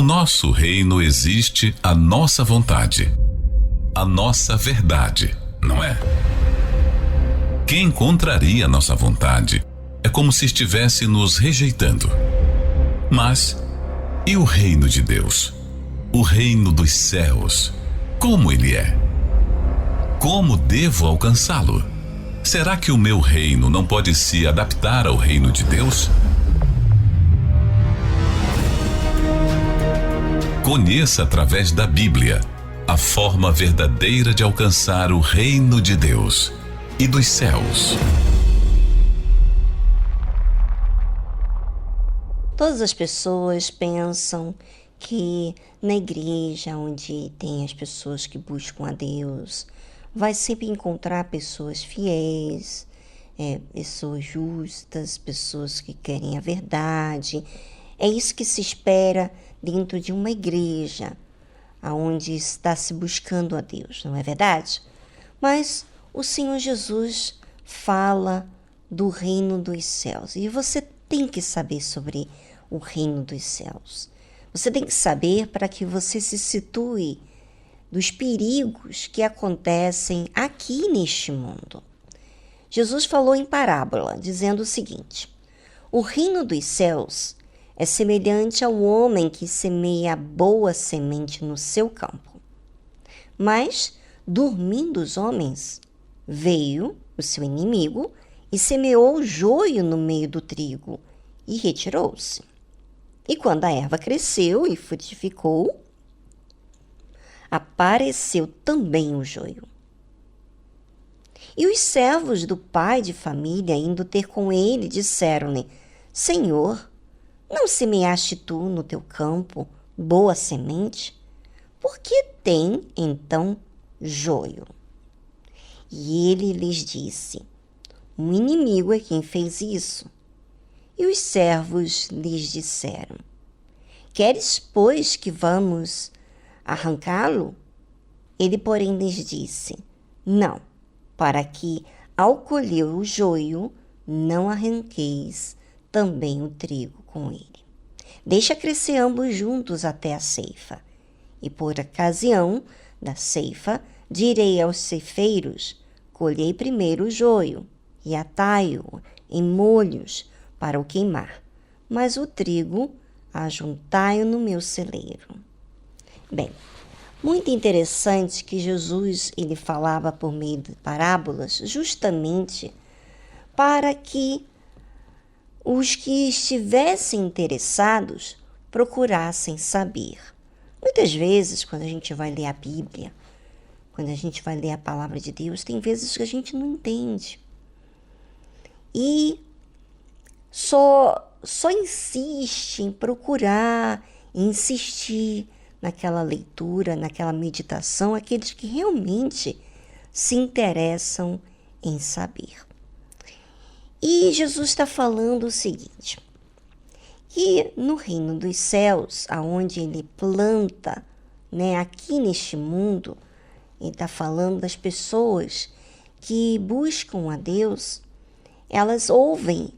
nosso reino existe a nossa vontade, a nossa verdade, não é? Quem contraria nossa vontade é como se estivesse nos rejeitando. Mas, e o reino de Deus? O reino dos céus, como ele é? Como devo alcançá-lo? Será que o meu reino não pode se adaptar ao reino de Deus? Conheça através da Bíblia a forma verdadeira de alcançar o reino de Deus e dos céus. Todas as pessoas pensam que na igreja, onde tem as pessoas que buscam a Deus, vai sempre encontrar pessoas fiéis, pessoas justas, pessoas que querem a verdade. É isso que se espera dentro de uma igreja, onde está se buscando a Deus, não é verdade? Mas o Senhor Jesus fala do reino dos céus, e você tem que saber sobre o reino dos céus. Você tem que saber para que você se situe dos perigos que acontecem aqui neste mundo. Jesus falou em parábola, dizendo o seguinte: o reino dos céus é semelhante ao homem que semeia boa semente no seu campo. Mas, dormindo os homens, veio o seu inimigo e semeou o joio no meio do trigo e retirou-se. E quando a erva cresceu e frutificou, apareceu também o joio. E os servos do pai de família, indo ter com ele, disseram-lhe: Senhor, não semeaste tu no teu campo boa semente? Por que tem, então, joio? E ele lhes disse: um inimigo é quem fez isso. E os servos lhes disseram: queres, pois, que vamos arrancá-lo? Ele, porém, lhes disse: não, para que, ao colher o joio, não arranqueis também o trigo com ele. Deixa crescer ambos juntos até a ceifa. E por ocasião da ceifa, direi aos ceifeiros: colhei primeiro o joio e atai-o em molhos para o queimar, mas o trigo ajuntai-o no meu celeiro. Bem, muito interessante que Jesus ele falava por meio de parábolas justamente para que os que estivessem interessados procurassem saber. Muitas vezes, quando a gente vai ler a Bíblia, quando a gente vai ler a palavra de Deus, tem vezes que a gente não entende. E só insiste em procurar, insistir naquela leitura, naquela meditação, aqueles que realmente se interessam em saber. E Jesus está falando o seguinte, que no reino dos céus, aonde ele planta, aqui neste mundo, ele está falando das pessoas que buscam a Deus, elas ouvem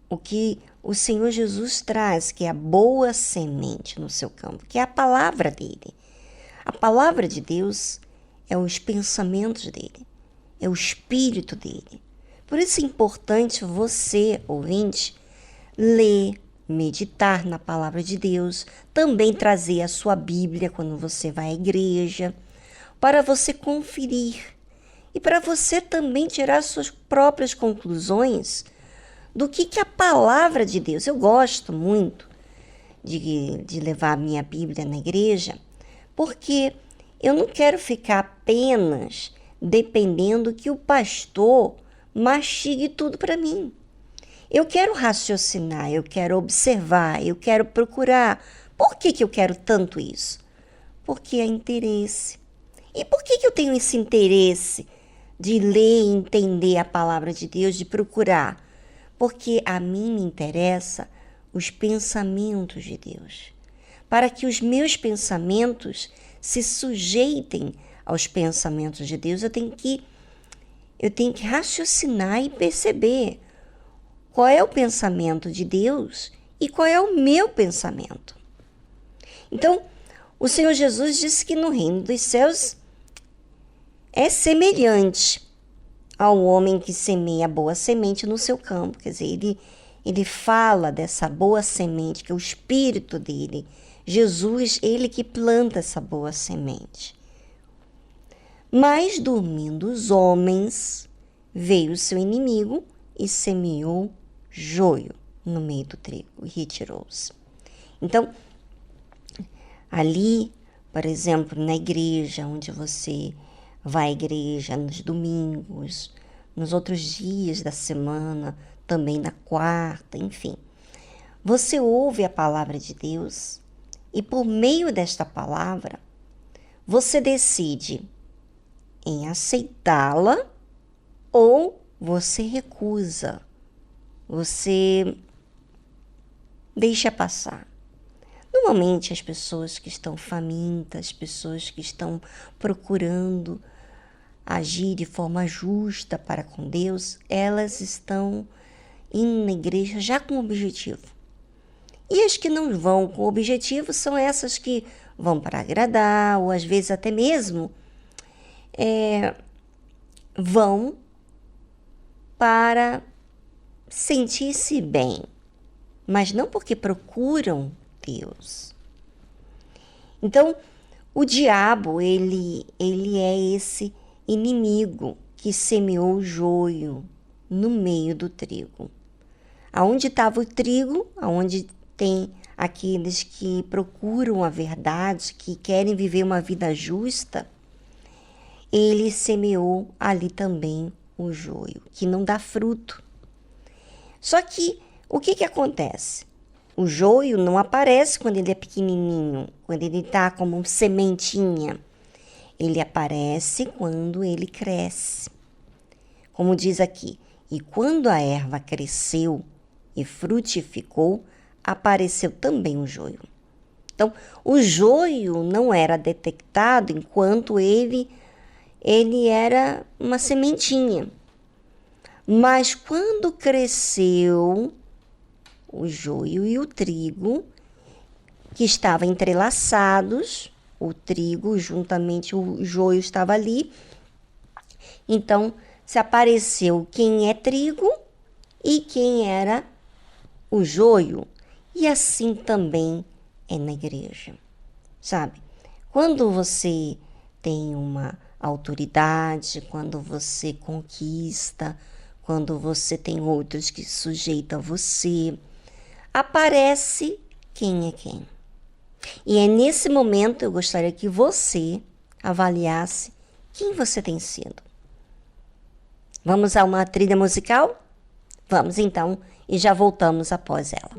o que o Senhor Jesus traz, que é a boa semente no seu campo, que é a palavra dele. A palavra de Deus é os pensamentos dele, é o espírito dele. Por isso é importante você, ouvinte, ler, meditar na palavra de Deus, também trazer a sua Bíblia quando você vai à igreja, para você conferir e para você também tirar suas próprias conclusões do que a palavra de Deus. Eu gosto muito de levar a minha Bíblia na igreja, porque eu não quero ficar apenas dependendo que o pastor mastigue tudo para mim. Eu quero raciocinar, eu quero observar, eu quero procurar. Por que eu quero tanto isso? Porque é interesse. E por que eu tenho esse interesse de ler e entender a palavra de Deus, de procurar? Porque a mim me interessa os pensamentos de Deus. Para que os meus pensamentos se sujeitem aos pensamentos de Deus, eu tenho que raciocinar e perceber qual é o pensamento de Deus e qual é o meu pensamento. Então, o Senhor Jesus disse que no reino dos céus é semelhante ao homem que semeia a boa semente no seu campo. Quer dizer, ele fala dessa boa semente, que é o Espírito dele. Jesus, ele que planta essa boa semente. Mas, dormindo os homens, veio o seu inimigo e semeou joio no meio do trigo e retirou-se. Então, ali, por exemplo, na igreja, onde você vai à igreja nos domingos, nos outros dias da semana, também na quarta, enfim. Você ouve a palavra de Deus e por meio desta palavra, você decide em aceitá-la ou você recusa, você deixa passar. Normalmente as pessoas que estão famintas, as pessoas que estão procurando agir de forma justa para com Deus, elas estão indo na igreja já com objetivo. E as que não vão com objetivo são essas que vão para agradar, ou às vezes até mesmo vão para sentir-se bem, mas não porque procuram Deus. Então, o diabo, ele é esse inimigo que semeou o joio no meio do trigo. Aonde estava o trigo, aonde tem aqueles que procuram a verdade, que querem viver uma vida justa, ele semeou ali também o joio, que não dá fruto. Só que, o que acontece? O joio não aparece quando ele é pequenininho, quando ele está como sementinha. Ele aparece quando ele cresce. Como diz aqui, e quando a erva cresceu e frutificou, apareceu também o joio. Então, o joio não era detectado enquanto ele era uma sementinha. Mas quando cresceu o joio e o trigo, que estavam entrelaçados, o trigo juntamente o joio estava ali, então se apareceu quem é trigo e quem era o joio. E assim também é na igreja, sabe? Quando você tem uma autoridade, quando você conquista, quando você tem outros que sujeitam a você, aparece quem é quem. E é nesse momento eu gostaria que você avaliasse quem você tem sido. Vamos a uma trilha musical? Vamos então, e já voltamos após ela.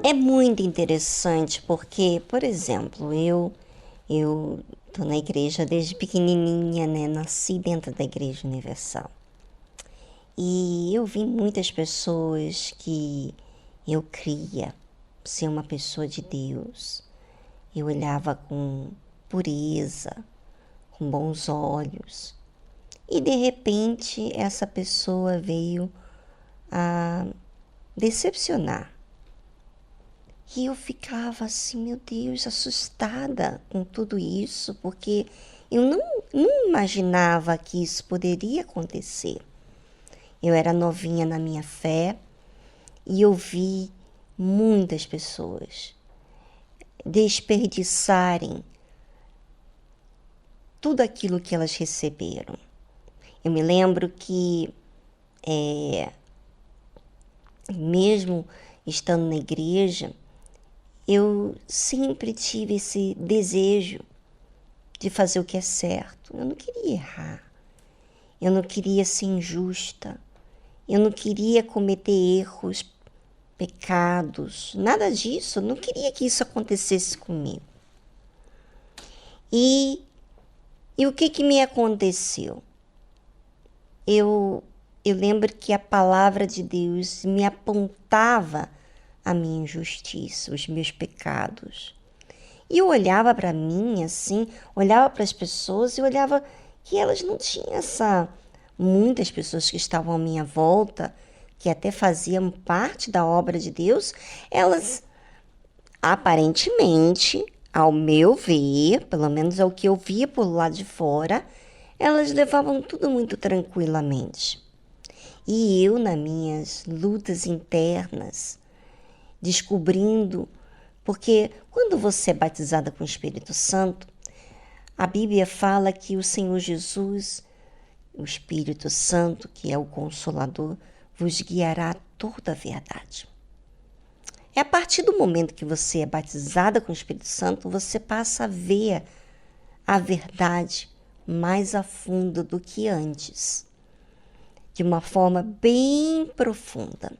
É muito interessante porque, por exemplo, eu tô na igreja desde pequenininha, né? Nasci dentro da Igreja Universal. E eu vi muitas pessoas que eu cria ser uma pessoa de Deus. Eu olhava com pureza, com bons olhos. E de repente essa pessoa veio a decepcionar. E eu ficava assim, meu Deus, assustada com tudo isso, porque eu não imaginava que isso poderia acontecer. Eu era novinha na minha fé e eu vi muitas pessoas desperdiçarem tudo aquilo que elas receberam. Eu me lembro que, mesmo estando na igreja, eu sempre tive esse desejo de fazer o que é certo. Eu não queria errar. Eu não queria ser injusta. Eu não queria cometer erros, pecados, nada disso. Eu não queria que isso acontecesse comigo. E o que me aconteceu? Eu lembro que a palavra de Deus me apontava a minha injustiça, os meus pecados. E eu olhava para mim assim, olhava para as pessoas e olhava que elas não tinham muitas pessoas que estavam à minha volta, que até faziam parte da obra de Deus, elas aparentemente, ao meu ver, pelo menos é o que eu via por lá de fora, elas levavam tudo muito tranquilamente. E eu, nas minhas lutas internas, descobrindo, porque quando você é batizada com o Espírito Santo, a Bíblia fala que o Senhor Jesus, o Espírito Santo, que é o Consolador, vos guiará a toda a verdade. É a partir do momento que você é batizada com o Espírito Santo, você passa a ver a verdade mais a fundo do que antes, de uma forma bem profunda.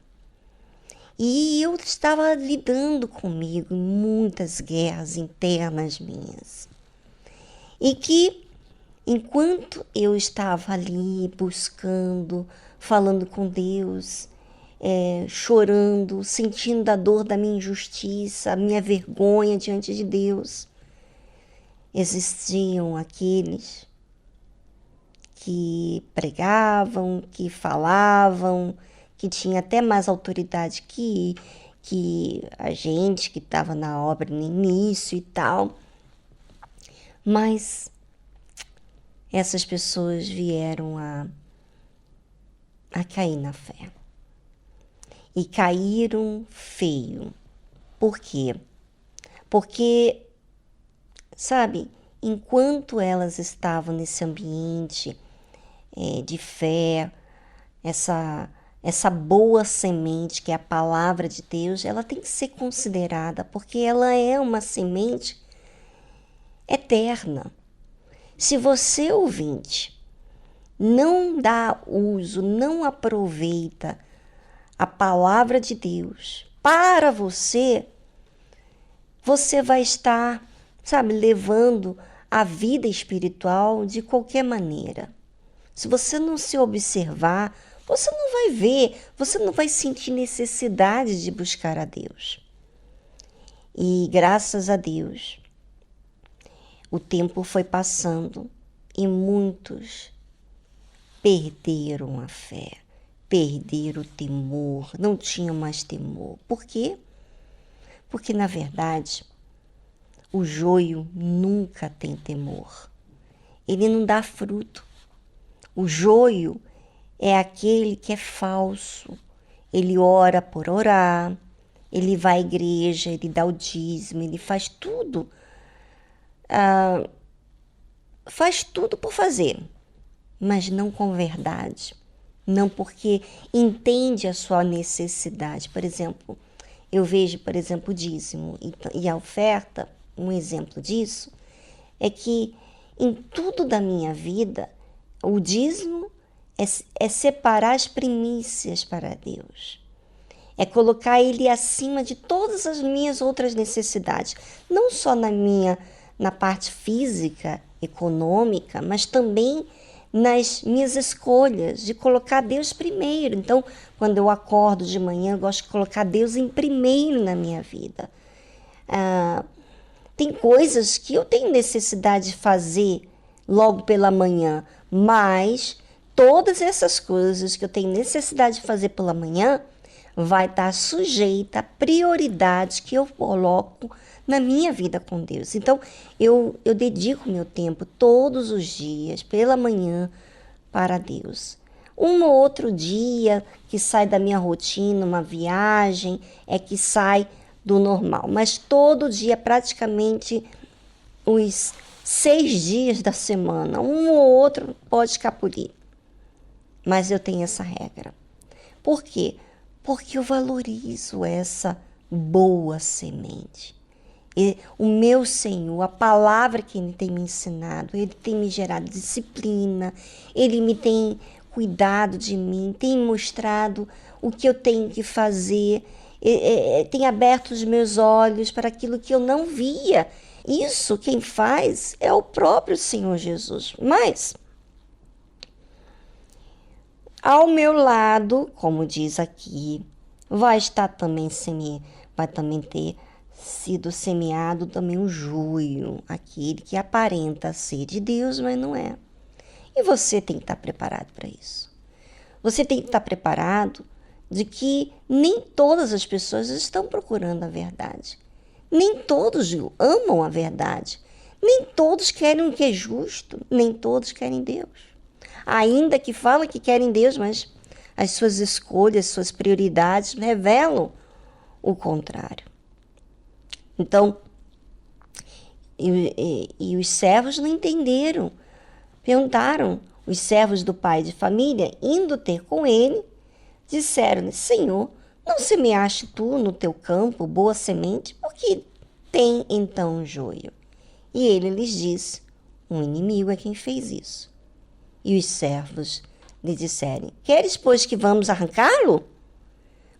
E eu estava lidando comigo em muitas guerras internas minhas. E que, enquanto eu estava ali buscando, falando com Deus, chorando, sentindo a dor da minha injustiça, a minha vergonha diante de Deus, existiam aqueles que pregavam, que falavam, que tinha até mais autoridade que a gente que estava na obra no início e tal. Mas essas pessoas vieram a cair na fé. E caíram feio. Por quê? Porque, sabe, enquanto elas estavam nesse ambiente de fé, essa boa semente que é a palavra de Deus, ela tem que ser considerada, porque ela é uma semente eterna. Se você, ouvinte, não dá uso, não aproveita a palavra de Deus para você, você vai estar, sabe, levando a vida espiritual de qualquer maneira. Se você não se observar, você não vai ver, você não vai sentir necessidade de buscar a Deus. E graças a Deus, o tempo foi passando e muitos perderam a fé, perderam o temor, não tinham mais temor. Por quê? Porque, na verdade, o joio nunca tem temor. Ele não dá fruto. O joio é aquele que é falso. Ele ora por orar, ele vai à igreja, ele dá o dízimo, ele faz tudo. Faz tudo por fazer, mas não com verdade. Não porque entende a sua necessidade. Por exemplo, eu vejo, o dízimo e a oferta, um exemplo disso, é que em tudo da minha vida, o dízimo é separar as primícias para Deus. É colocar Ele acima de todas as minhas outras necessidades. Não só na parte física, econômica, mas também nas minhas escolhas, de colocar Deus primeiro. Então, quando eu acordo de manhã, eu gosto de colocar Deus em primeiro na minha vida. Tem coisas que eu tenho necessidade de fazer logo pela manhã, mas todas essas coisas que eu tenho necessidade de fazer pela manhã vai estar sujeita a prioridades que eu coloco na minha vida com Deus. Então, eu dedico meu tempo todos os dias, pela manhã, para Deus. Um ou outro dia que sai da minha rotina, uma viagem, é que sai do normal. Mas todo dia, praticamente os 6 dias da semana, um ou outro pode escapulir. mas eu tenho essa regra. Por quê? Porque eu valorizo essa boa semente. E o meu Senhor, a palavra que Ele tem me ensinado, Ele tem me gerado disciplina, Ele me tem cuidado de mim, tem mostrado o que eu tenho que fazer, tem aberto os meus olhos para aquilo que eu não via. Isso quem faz é o próprio Senhor Jesus. Mas, ao meu lado, como diz aqui, vai também ter sido semeado também o joio, aquele que aparenta ser de Deus, mas não é. E você tem que estar preparado para isso. Você tem que estar preparado de que nem todas as pessoas estão procurando a verdade. Nem todos amam a verdade. Nem todos querem o que é justo. Nem todos querem Deus. Ainda que falam que querem Deus, mas as suas escolhas, suas prioridades revelam o contrário. Então, e os servos não entenderam. Perguntaram, os servos do pai de família, indo ter com ele, disseram-lhe: Senhor, não semeaste tu no teu campo boa semente? Por que tem então joio? E ele lhes disse: um inimigo é quem fez isso. E os servos lhe disseram: queres, pois, que vamos arrancá-lo?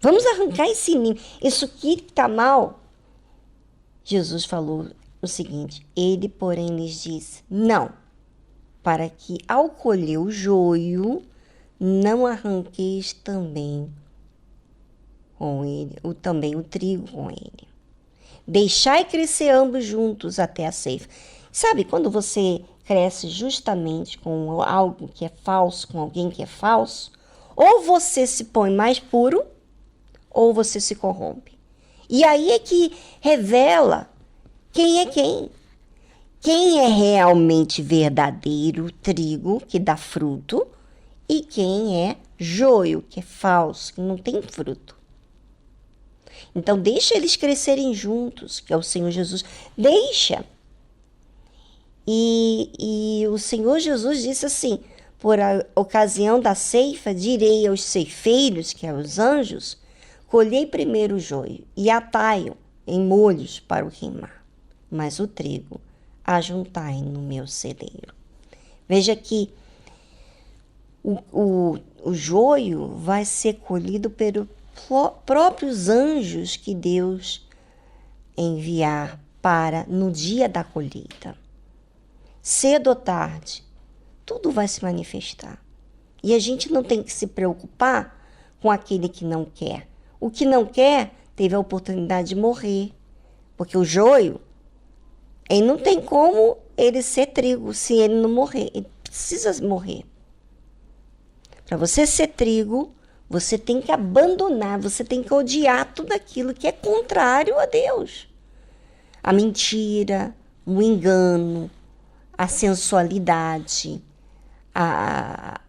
Vamos arrancar esse inimigo. Isso aqui está mal. Jesus falou o seguinte: ele, porém, lhes disse: não, para que ao colher o joio, não arranqueis também com ele, também o trigo com ele. Deixai crescer ambos juntos até a ceifa. Sabe, quando você cresce justamente com algo que é falso, com alguém que é falso, ou você se põe mais puro, ou você se corrompe. E aí é que revela quem é quem. Quem é realmente verdadeiro trigo, que dá fruto, e quem é joio, que é falso, que não tem fruto. Então, deixa eles crescerem juntos, que é o Senhor Jesus. Deixa. E o Senhor Jesus disse assim: por a ocasião da ceifa, direi aos ceifeiros, que é os anjos, colhei primeiro o joio e atai-o em molhos para o queimar, mas o trigo ajuntai no meu celeiro. Veja que o joio vai ser colhido pelos próprios anjos que Deus enviar para no dia da colheita. Cedo ou tarde, tudo vai se manifestar. E a gente não tem que se preocupar com aquele que não quer. O que não quer teve a oportunidade de morrer, porque o joio, ele não tem como ele ser trigo se ele não morrer. Ele precisa morrer. Para você ser trigo, você tem que abandonar, você tem que odiar tudo aquilo que é contrário a Deus. A mentira, o engano, a sensualidade, a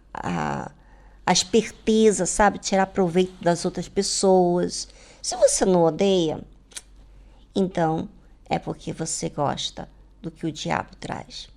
esperteza, sabe? Tirar proveito das outras pessoas. Se você não odeia, então é porque você gosta do que o diabo traz.